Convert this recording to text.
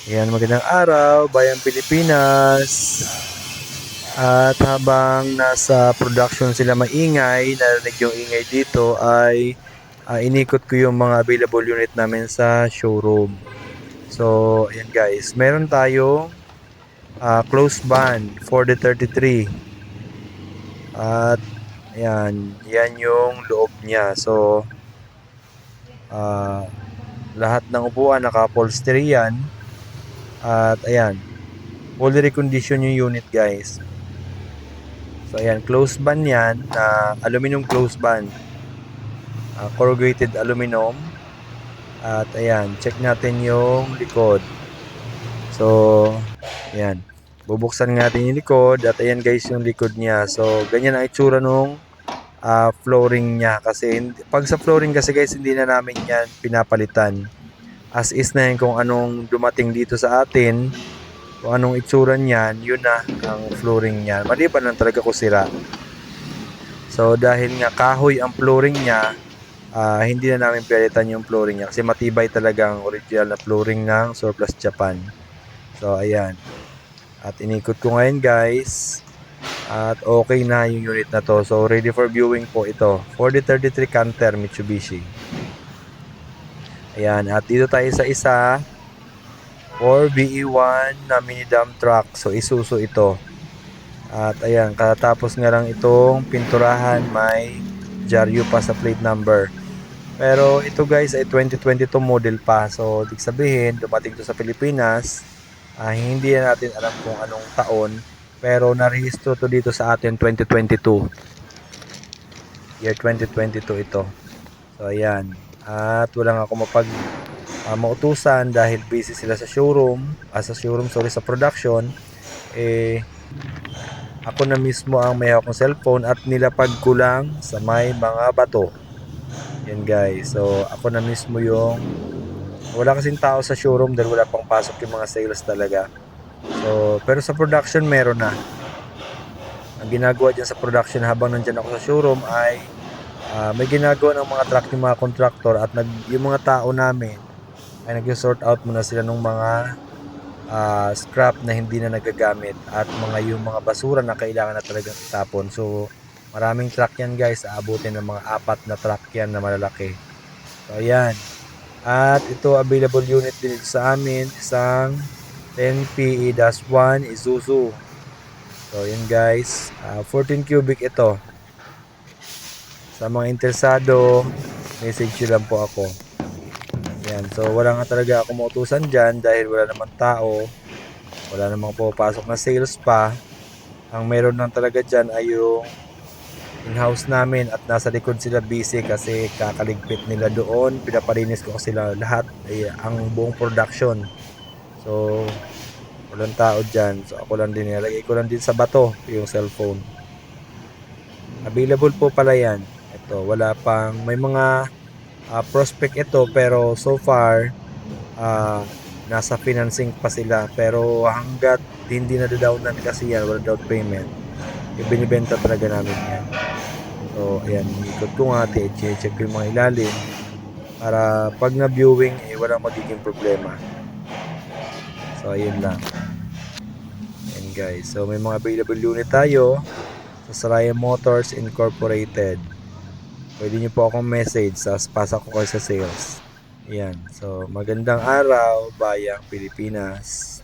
Ayan, magandang araw, Bayang Pilipinas. At habang nasa production sila maingay, narinig yung ingay dito ay inikot ko yung mga available unit namin sa showroom. So, ayan guys, meron tayong close band for the 33. At ayan, yan yung loob niya. So, ah, lahat ng upuan naka-upholstery yan. At ayan, fully recondition yung unit guys. So ayan, close band yan na aluminum close band. Corrugated aluminum. At ayan, check natin yung likod. So, ayan. Bubuksan natin yung likod at ayan guys yung likod niya. So, ganyan ang itsura nung flooring niya. Kasi pag sa flooring kasi guys, hindi na namin yan pinapalitan. As is na yan kung anong dumating dito sa atin. Kung anong itsura niyan, yun na ang flooring niya. Maliban lang talaga kung sira. So dahil nga kahoy ang flooring niya, hindi na namin pinalitan yung flooring niya kasi matibay talaga ang original na flooring ng Surplus Japan. So ayan. At inikot ko ngayon guys. At okay na yung unit na to. So ready for viewing po ito. For the 33 Canter Mitsubishi. Ayan. At dito tayo sa isa. For VE1 na mini dump truck. So Isuzu ito. At ayan, katapos nga lang itong pinturahan, may dyaryo pa sa plate number. Pero ito guys ay 2022 model pa. So, ibig sabihin, dumating to sa Pilipinas. Hindi na natin alam kung anong taon. Pero narehistro to dito sa atin 2022. Year 2022 ito. So, ayan. At walang ako mautusan dahil busy sila sa showroom. Sa production. Ako na mismo ang may hawak ng cellphone at nilapag ko lang sa may mga bato. Yan guys. So ako na mismo yung wala kasing tao sa showroom dahil wala pang pasok yung mga sales talaga. So pero sa production meron na. Ang ginagawa dyan sa production habang nandyan ako sa showroom ay may ginagawa ng mga truck ng mga contractor at yung mga tao namin ay nag-sort out muna sila ng mga scrap na hindi na nagagamit at yung mga basura na kailangan na talagang itapon. So maraming truck yan guys, aabutin ng mga 4 na truck yan na malalaki. So ayan. At ito available unit din sa amin, isang 10PE-1 Isuzu. So yun guys, 14 cubic ito. Sa mga interesado, message nyo lang po ako. Yan, so wala nga talaga ako mautusan dyan dahil wala naman tao. Wala namang pupasok na sales pa. Ang meron lang talaga dyan ay yung in-house namin at nasa likod sila busy kasi kakaligpit nila doon. Pinapalinis ko sila lahat, ang buong production. So, walang tao dyan. So, ako lang din. Nilagay ko lang din sa bato yung cellphone. Available po pala yan. Ito, wala pang, may mga prospect ito pero so far nasa financing pa sila pero hanggat hindi na downan kasi yan, wala down payment, ibinibenta talaga namin yan. So ayan, ikot ko nga, check ko yung mga ilalim para pag na viewing walang magiging problema. So ayun lang. Ayan guys, so may mga available unit tayo sa Saraya Motors Incorporated. Pwede nyo po akong message sa pasa ko kayo sa sales. Ayan. So, magandang araw, Bayang Pilipinas.